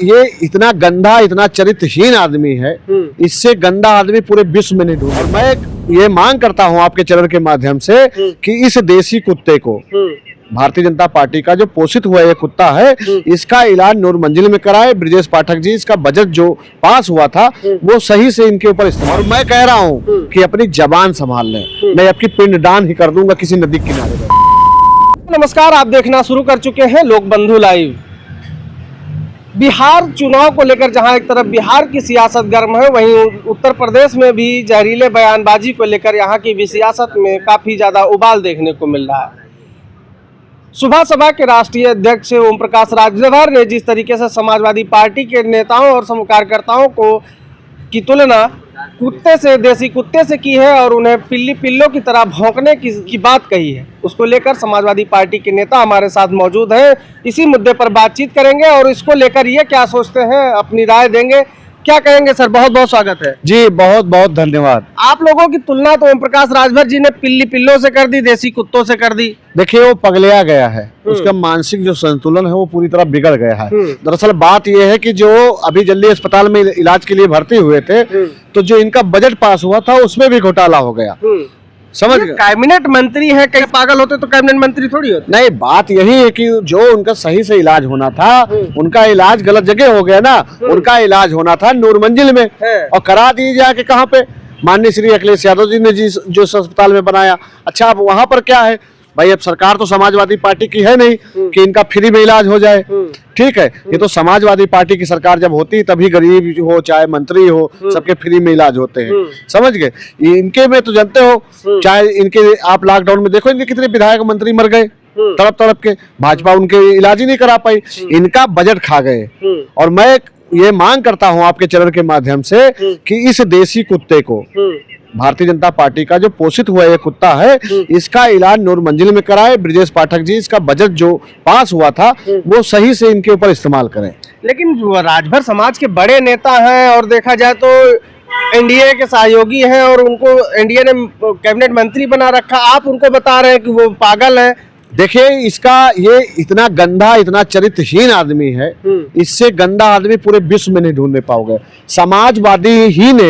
ये इतना गंदा, इतना चरित्रहीन आदमी है, इससे गंदा आदमी पूरे विश्व में नहीं ढूंढा। और मैं ये मांग करता हूं आपके चैनल के माध्यम से कि इस देसी कुत्ते को, भारतीय जनता पार्टी का जो पोषित हुआ ये कुत्ता है, इसका इलाज नूर मंजिल में कराए। ब्रजेश पाठक जी, इसका बजट जो पास हुआ था वो सही से इनके ऊपर इस्तेमाल। और मैं कह रहा हूं कि अपनी जबान संभाल लें, मैं आपकी पिंडदान ही कर दूंगा किसी नदी किनारे पर। नमस्कार, आप देखना शुरू कर चुके हैं लोक बंधु लाइव। बिहार चुनाव को लेकर जहां एक तरफ बिहार की सियासत गर्म है, वहीं उत्तर प्रदेश में भी जहरीले बयानबाजी को लेकर यहां की भी सियासत में काफी ज्यादा उबाल देखने को मिल रहा है। सुबह सभा के राष्ट्रीय अध्यक्ष ओम प्रकाश राजभर ने जिस तरीके से समाजवादी पार्टी के नेताओं और कार्यकर्ताओं को की तुलना कुत्ते से, देसी कुत्ते से की है और उन्हें पिल्लों की तरह भौंकने की बात कही है, उसको लेकर समाजवादी पार्टी के नेता हमारे साथ मौजूद हैं। इसी मुद्दे पर बातचीत करेंगे और इसको लेकर ये क्या सोचते हैं, अपनी राय देंगे। क्या कहेंगे सर? बहुत बहुत स्वागत है जी। बहुत बहुत धन्यवाद। आप लोगों की तुलना तो ओम प्रकाश राजभर जी ने पिल्लों से कर दी, देसी कुत्तों से कर दी। देखिए, वो पगलिया गया है, उसका मानसिक जो संतुलन है वो पूरी तरह बिगड़ गया है। दरअसल बात यह है कि जो अभी जल्दी अस्पताल में इलाज के लिए भर्ती हुए थे, तो जो इनका बजट पास हुआ था उसमें भी घोटाला हो गया। समझ गए? कैबिनेट मंत्री है, कहीं पागल होते तो कैबिनेट मंत्री थोड़ी होते। नहीं, बात यही है कि जो उनका सही से इलाज होना था, उनका इलाज गलत जगह हो गया ना। उनका इलाज होना था नूर मंजिल में, और करा दी जाके कहाँ पे, माननीय श्री अखिलेश यादव जी ने जो अस्पताल में बनाया। अच्छा, अब वहां पर क्या है भाई, अब सरकार तो समाजवादी पार्टी की है नहीं कि इनका फ्री में इलाज हो जाए। ठीक है, ये तो समाजवादी पार्टी की सरकार जब होती तभी गरीब हो चाहे मंत्री हो, सबके फ्री में इलाज होते हैं। समझ गए? इनके में तो जानते हो, चाहे इनके आप लॉकडाउन में देखो, इनके कितने विधायक मंत्री मर गए तड़प तड़प के, भाजपा उनके इलाज ही नहीं करा पाई, इनका बजट खा गए। और मैं ये मांग करता हूं आपके चैनल के माध्यम से कि इस देसी कुत्ते को, भारतीय जनता पार्टी का जो पोषित हुआ ये कुत्ता है, इसका इलाज नूर मंजिल में कराए। ब्रजेश पाठक जी, इसका बजट जो पास हुआ था वो सही से इनके ऊपर इस्तेमाल करें। लेकिन राजभर समाज के बड़े नेता हैं और देखा जाए तो एनडीए के सहयोगी हैं और उनको एनडीए ने कैबिनेट मंत्री बना रखा। आप उनको बता रहे हैं कि वो पागल है। देखिए, इसका ये इतना गंदा, इतना चरित्रहीन आदमी है, इससे गंदा आदमी पूरे विश्व में नहीं ढूंढने पाओगे। समाजवादी ही ने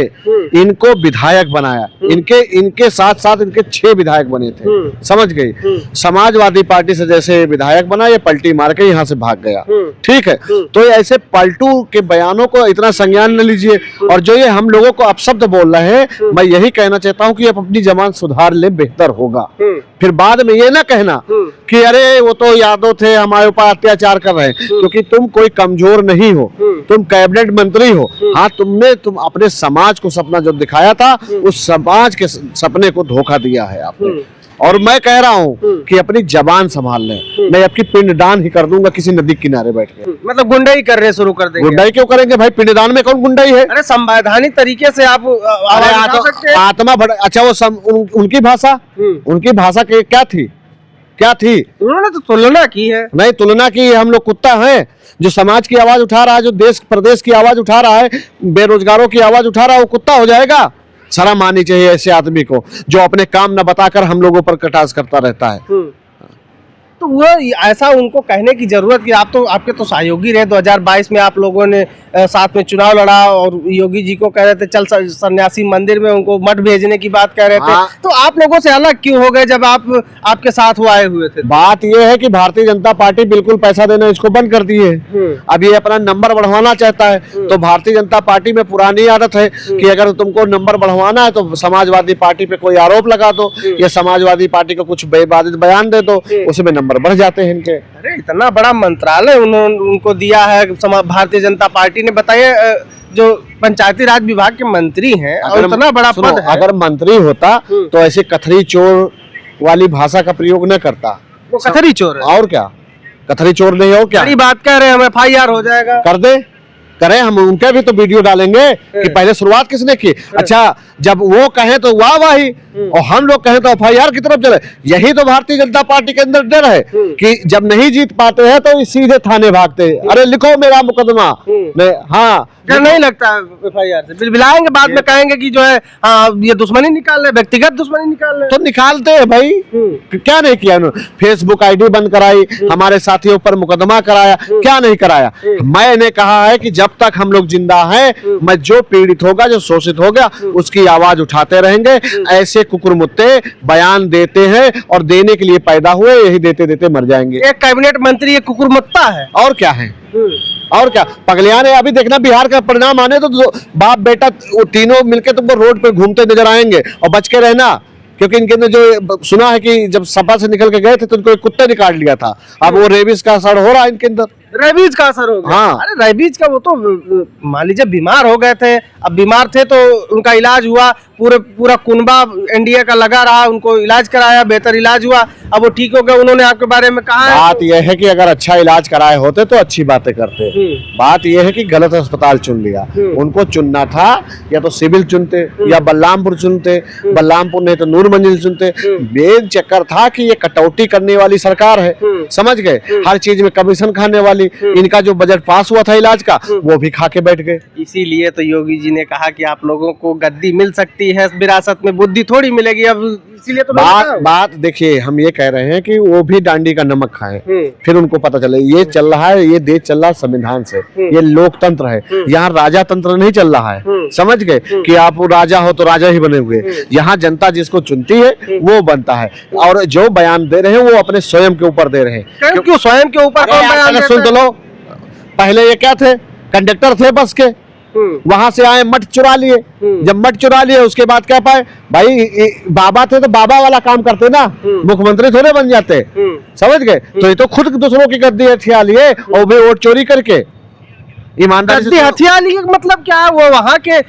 इनको विधायक बनाया, इनके साथ साथ इनके 6 विधायक बने थे। समझ गई? समाजवादी पार्टी से जैसे विधायक बना, ये पलटी मार के यहाँ से भाग गया। ठीक है, तो ऐसे पलटू के बयानों को इतना संज्ञान न लीजिए। और जो ये हम लोगों को अपशब्द बोल रहे हैं, मैं यही कहना चाहता हूँ कि आप अपनी जबान सुधार ले, बेहतर होगा। फिर बाद में ये ना कहना कि अरे वो तो यादव थे, हमारे ऊपर अत्याचार कर रहे हैं, क्योंकि तुम कोई कमजोर नहीं हो, तुम कैबिनेट मंत्री हो। हाँ, तुम अपने समाज को सपना जो दिखाया था, उस समाज के सपने को धोखा दिया है आपने। और मैं कह रहा हूँ कि अपनी जबान संभाल लें, मैं आपकी पिंडदान ही कर दूंगा किसी नदी किनारे बैठ के। मतलब गुंडाई करने शुरू कर देंगे? गुंडाई क्यों करेंगे भाई, पिंडदान में कौन गुंडाई है? अरे संवैधानिक तरीके से आप आवाज उठा सकते हैं। आत्मा भर। अच्छा, वो उनकी भाषा क्या थी? उन्होंने तो तुलना की है। नहीं, तुलना की है। हम लोग कुत्ता हैं जो समाज की आवाज उठा रहा है, जो देश प्रदेश की आवाज उठा रहा है, बेरोजगारों की आवाज उठा रहा है, वो कुत्ता हो जाएगा? शर्म आनी चाहिए ऐसे आदमी को जो अपने काम न बताकर हम लोगों पर कटाक्ष करता रहता है। तो वो ऐसा उनको कहने की जरूरत कि आपके तो सहयोगी रहे। 2022 में आप लोगों ने साथ में चुनाव लड़ा और योगी जी को कह रहे थे चल सन्यासी मंदिर में, उनको मठ भेजने की बात कह रहे थे। तो आप लोगों से अलग क्यों हो गए जब आपके साथ वो आए हुए थे? बात ये है कि भारतीय जनता पार्टी बिल्कुल पैसा देना इसको बंद कर दी है। अब ये अपना नंबर बढ़वाना चाहता है, तो भारतीय जनता पार्टी में पुरानी आदत है कि अगर तुमको नंबर बढ़वाना है तो समाजवादी पार्टी पे कोई आरोप लगा दो या समाजवादी पार्टी को कुछ बेबाधित बयान दे दो, उसमें नंबर बढ़ जाते हैं इनके। अरे इतना बड़ा मंत्रालय उनको दिया है भारतीय जनता पार्टी ने। बताइए, जो पंचायती राज विभाग के मंत्री हैं और इतना बड़ा पद है। अगर मंत्री होता तो ऐसे कथरी चोर वाली भाषा का प्रयोग न करता। वो कथरी चोर है। और क्या, कथरी चोर नहीं हो क्या? बड़ी बात कह रहे हैं, हम FIR हो जाएगा। कर दे, करें, हम उनके भी तो वीडियो डालेंगे कि पहले शुरुआत किसने की। अच्छा, जब वो कहें तो वाह वाही और हम लोग कहें तो FIR की तरफ चले। यही तो भारतीय जनता पार्टी के अंदर डर है कि जब नहीं जीत पाते हैं तो सीधे थाने भागते हैं, अरे लिखो मेरा मुकदमा। हाँ, डर नहीं लगता FIR से? बिलबिलाएंगे, बाद में कहेंगे कि जो है ये दुश्मनी निकाल रहे, व्यक्तिगत दुश्मनी निकाल रहे। तो निकालते हैं भाई, क्या नहीं किया उन्होंने? फेसबुक ID बंद कराई, हमारे साथियों पर मुकदमा कराया, क्या नहीं कराया। मैंने कहा है कि जब तक हम लोग जिंदा हैं, मैं जो पीड़ित होगा, जो शोषित होगा, उसकी आवाज उठाते रहेंगे। ऐसे कुकुरमुत्ते बयान देते हैं और देने के लिए पैदा हुए, यही देते देते मर जाएंगे। एक कैबिनेट मंत्री एक कुकुरमुत्ता है, और क्या है, और क्या। पगलिया ने अभी देखना बिहार का परिणाम आने तो बाप बेटा वो तीनों मिलके तुमको रोड पे घूमते नजर आएंगे। और बच के रहना, क्योंकि इनके अंदर जो सुना है कि जब सपा से निकल के गए थे तो उनको एक कुत्ते ने काट लिया था। अब वो रेबीज का असर हो रहा है इनके अंदर। रेबीज का असर हो गया? हाँ। अरे रेबीज का वो तो मान लीजिए बीमार हो गए थे, अब बीमार थे तो उनका इलाज हुआ, पूरा कुनबा NDA का लगा रहा, उनको इलाज कराया, बेहतर इलाज हुआ, अब वो ठीक हो गए। उन्होंने आपके बारे में कहा बात यह है कि अगर अच्छा इलाज कराए होते तो अच्छी बातें करते। बात यह है कि गलत अस्पताल चुन लिया। उनको चुनना था या तो सिविल चुनते या बलरामपुर चुनते, बलरामपुर नहीं तो नूर मंजिल चुनते। मेन चक्कर था कि ये कटौती करने वाली सरकार है, समझ गए, हर चीज में कमीशन खाने वाली। इनका जो बजट पास हुआ था इलाज का, वो भी खा के बैठ गए। इसीलिए तो योगी जी ने कहा कि आप लोगों को गद्दी मिल सकती है विरासत में, बुद्धि थोड़ी मिलेगी। अब इसीलिए तो बात देखिए, हम ये कह रहे हैं कि वो भी डांडी का नमक खाए, फिर उनको पता चले ये चल रहा है, ये देश चल रहा है संविधान से, ये लोकतंत्र है, यहाँ राजा तंत्र नहीं चल रहा है। समझ गए कि आप राजा हो तो राजा ही बने हुए, यहाँ जनता जिसको चुनती है वो बनता है। और जो बयान दे रहे हैं वो अपने स्वयं के ऊपर दे रहे हैं। क्यों स्वयं के ऊपर सुन तो लो, पहले ये क्या थे, कंडक्टर थे बस के, वहां से आए मठ चुरा लिए। जब मठ चुरा लिए उसके बाद क्या पाए भाई, बाबा थे तो बाबा वाला काम करते ना, मुख्यमंत्री थोड़े बन जाते। समझ गए? तो ये तो खुद दूसरों की गद्दी हथिया लिए और भी वोट चोरी करके ईमानदारी से हथिया लिए। मतलब क्या है, वो वहाँ के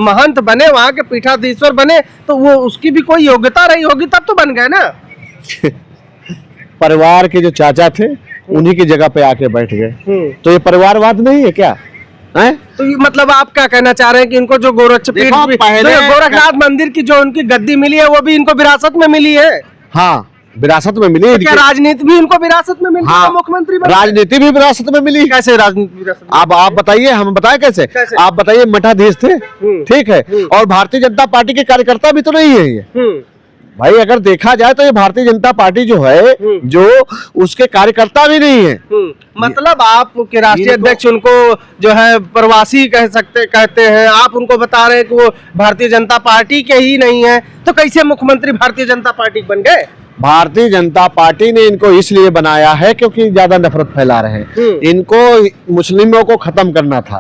महंत बने, वहाँ के पीठाधीश्वर बने, तो वो उसकी भी कोई योग्यता रही होगी तब तो बन गए ना। परिवार के जो चाचा थे उन्हीं की जगह पे आके बैठ गए, तो ये परिवारवाद नहीं है क्या? है? तो ये मतलब आप क्या कहना चाह रहे हैं कि इनको जो गोरखनाथ मंदिर की जो उनकी गद्दी मिली है वो भी इनको विरासत में मिली है? हाँ, विरासत में मिली। तो क्या राजनीति भी इनको विरासत में मिली? हाँ, मुख्यमंत्री राजनीति भी विरासत में मिली। कैसे राजनीति विरासत? आप बताइए, हम बताए कैसे? आप बताइए। मठाधीश थे, ठीक है, और भारतीय जनता पार्टी के कार्यकर्ता भी तो नहीं है ये भाई। अगर देखा जाए तो ये भारतीय जनता पार्टी जो है, जो उसके कार्यकर्ता भी नहीं है। मतलब आप के राष्ट्रीय अध्यक्ष उनको जो है प्रवासी कहते हैं, आप उनको बता रहे हैं कि वो भारतीय जनता पार्टी के ही नहीं है, तो कैसे मुख्यमंत्री भारतीय जनता पार्टी बन गए? भारतीय जनता पार्टी ने इनको इसलिए बनाया है क्योंकि ज्यादा नफरत फैला रहे हैं। इनको मुस्लिमों को खत्म करना था।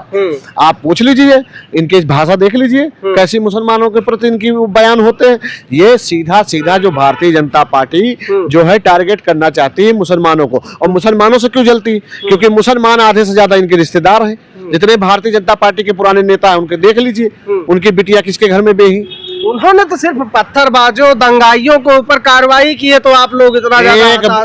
आप पूछ लीजिए, इनकी भाषा देख लीजिए, कैसी मुसलमानों के प्रति इनकी बयान होते हैं। ये सीधा सीधा जो भारतीय जनता पार्टी जो है टारगेट करना चाहती है मुसलमानों को। और मुसलमानों से क्यों जलती? क्योंकि मुसलमान आधे से ज्यादा इनके रिश्तेदार हैं। जितने भारतीय जनता पार्टी के पुराने नेता हैं उनके देख लीजिए, उनकी बिटिया किसके घर में बेही। उन्होंने तो सिर्फ पत्थरबाजों दंगाइयों के ऊपर कार्रवाई की है, तो आप लोग इतना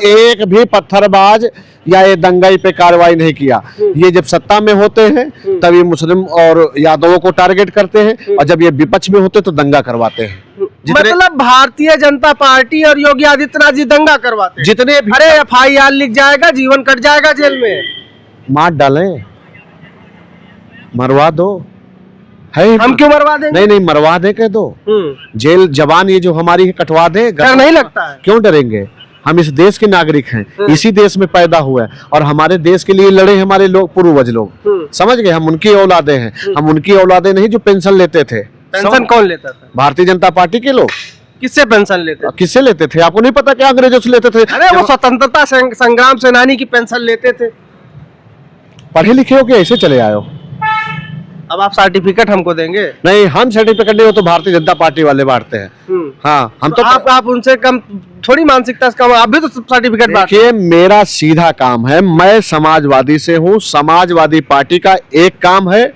एक भी पत्थरबाज या ये दंगाई पे कार्रवाई नहीं किया। ये जब सत्ता में होते हैं तब ये मुस्लिम और यादवों को टारगेट करते हैं, और जब ये विपक्ष में होते तो दंगा करवाते हैं। मतलब भारतीय जनता पार्टी और योगी आदित्यनाथ जी दंगा करवाते हैं। जितने अरे FIR लिख जाएगा, जीवन कट जाएगा जेल में। मार डालें, मरवा दो। है हम क्यों मरवा देंगे? नहीं, मरवा दे कह दो। जेल जवान ये जो हमारी है कटवा दे। डर नहीं लगता है? क्यों डरेंगे? हम इस देश के नागरिक हैं, इसी देश में पैदा हुए हैं, और हमारे देश के लिए लड़े हमारे लोग, पूर्वज लोग। समझ गए? हम उनकी औलादे हैं। हम उनकी औलादे नहीं जो पेंशन लेते थे। पेंशन कौन लेता था? भारतीय जनता पार्टी के लोग। किससे पेंशन लेते थे? किससे लेते थे? आपको नहीं पता क्या? अंग्रेजों से लेते थे। अरे वो स्वतंत्रता संग्राम सेनानी की पेंशन लेते थे। पढ़े लिखे हो कि ऐसे चले आए हो? अब आप सर्टिफिकेट हमको देंगे? नहीं, हम सर्टिफिकेट नहीं, हो तो भारतीय जनता पार्टी वाले बांटते हैं। हाँ, हम तो आप उनसे कम थोड़ी मानसिकता से कम, आप भी तो सर्टिफिकेट बांटते हैं। मेरा सीधा काम है, मैं समाजवादी से हूँ। समाजवादी पार्टी का एक काम है,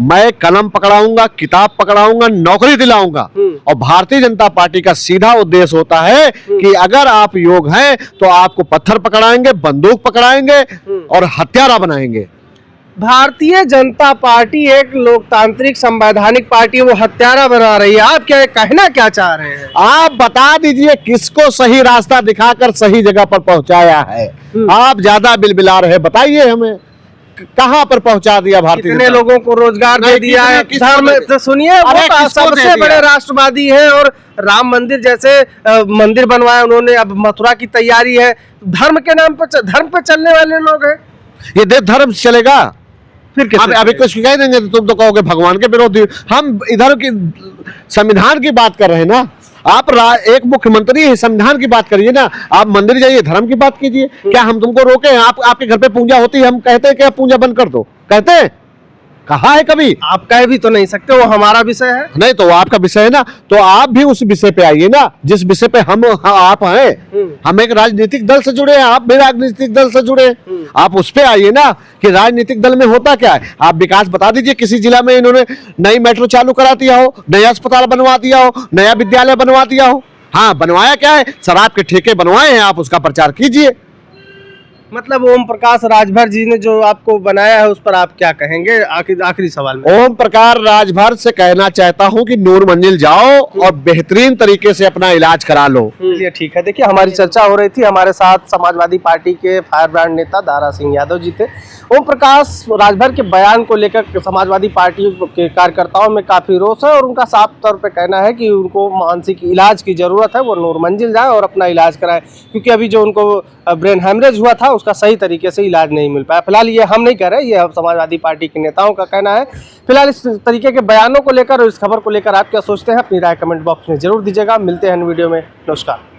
मैं कलम पकड़ाऊंगा, किताब पकड़ाऊंगा, नौकरी दिलाऊंगा। और भारतीय जनता पार्टी का सीधा उद्देश्य होता है कि अगर आप योग्य हैं तो आपको पत्थर पकड़ाएंगे, बंदूक पकड़ाएंगे और हत्यारा बनाएंगे। भारतीय जनता पार्टी एक लोकतांत्रिक संवैधानिक पार्टी, वो हत्यारा बना रही है। आप क्या कहना क्या चाह रहे हैं? आप बता दीजिए किसको सही रास्ता दिखाकर सही जगह पर पहुंचाया है। आप ज्यादा बिलबिला रहे, बताइए हमें कहां पर पहुंचा दिया भारतीय कितने जनता? लोगों को रोजगार दे दिया है? धर्म तो सुनिए, अरे वो किसको दे सबसे दिया? बड़े राष्ट्रवादी हैं और राम मंदिर जैसे मंदिर बनवाया उन्होंने, अब मथुरा की तैयारी है। धर्म के नाम पर धर्म पे चलने वाले लोग हैं। ये देश धर्म से चलेगा? फिर अब अभी कुछ कह देंगे तो तुम तो कहोगे भगवान के विरोधी। हम इधर की संविधान की बात कर रहे हैं ना। आप एक मुख्यमंत्री है, संविधान की बात करिए ना। आप मंदिर जाइए, धर्म की बात कीजिए। क्या हम तुमको रोके हैं? आपके घर पे पूजा होती है, हम कहते हैं कि आप पूजा बंद कर दो? कहते हैं? कहा है कभी? आप कह भी तो नहीं सकते, वो हमारा विषय है। नहीं तो आपका विषय है ना, तो आप भी उस विषय पे आइए ना जिस विषय पे आप हैं। हम एक राजनीतिक दल से जुड़े हैं, आप भी राजनीतिक दल से जुड़े हैं। आप उस पे आइए ना कि राजनीतिक दल में होता क्या है। आप विकास बता दीजिए, किसी जिला में इन्होंने नई मेट्रो चालू करा दिया हो, नया अस्पताल बनवा दिया हो, नया विद्यालय बनवा दिया हो। हाँ, बनवाया क्या है? शराब के ठेके बनवाए हैं, आप उसका प्रचार कीजिए। मतलब ओम प्रकाश राजभर जी ने जो आपको बनाया है उस पर आप क्या कहेंगे? आखिरी सवाल में ओम प्रकाश राजभर से कहना चाहता हूं कि नूर मंजिल जाओ और बेहतरीन तरीके से अपना इलाज करा लो। ये ठीक है। देखिए, हमारी चर्चा हो रही थी, हमारे साथ समाजवादी पार्टी के फायर ब्रांड नेता दारा सिंह यादव जी थे। ओम प्रकाश राजभर के बयान को लेकर समाजवादी पार्टी के कार्यकर्ताओं में काफी रोष है और उनका साफ तौर पर कहना है कि उनको मानसिक इलाज की जरूरत है, वो नूर मंजिल जाए और अपना इलाज कराए, क्योंकि अभी जो उनको ब्रेन हैमरेज हुआ था उसका सही तरीके से इलाज नहीं मिल पाया। फिलहाल ये हम नहीं कह रहे, ये समाजवादी पार्टी के नेताओं का कहना है। फिलहाल इस तरीके के बयानों को लेकर और इस खबर को लेकर आप क्या सोचते हैं? अपनी राय कमेंट बॉक्स में जरूर दीजिएगा। मिलते हैं वीडियो में। नमस्कार।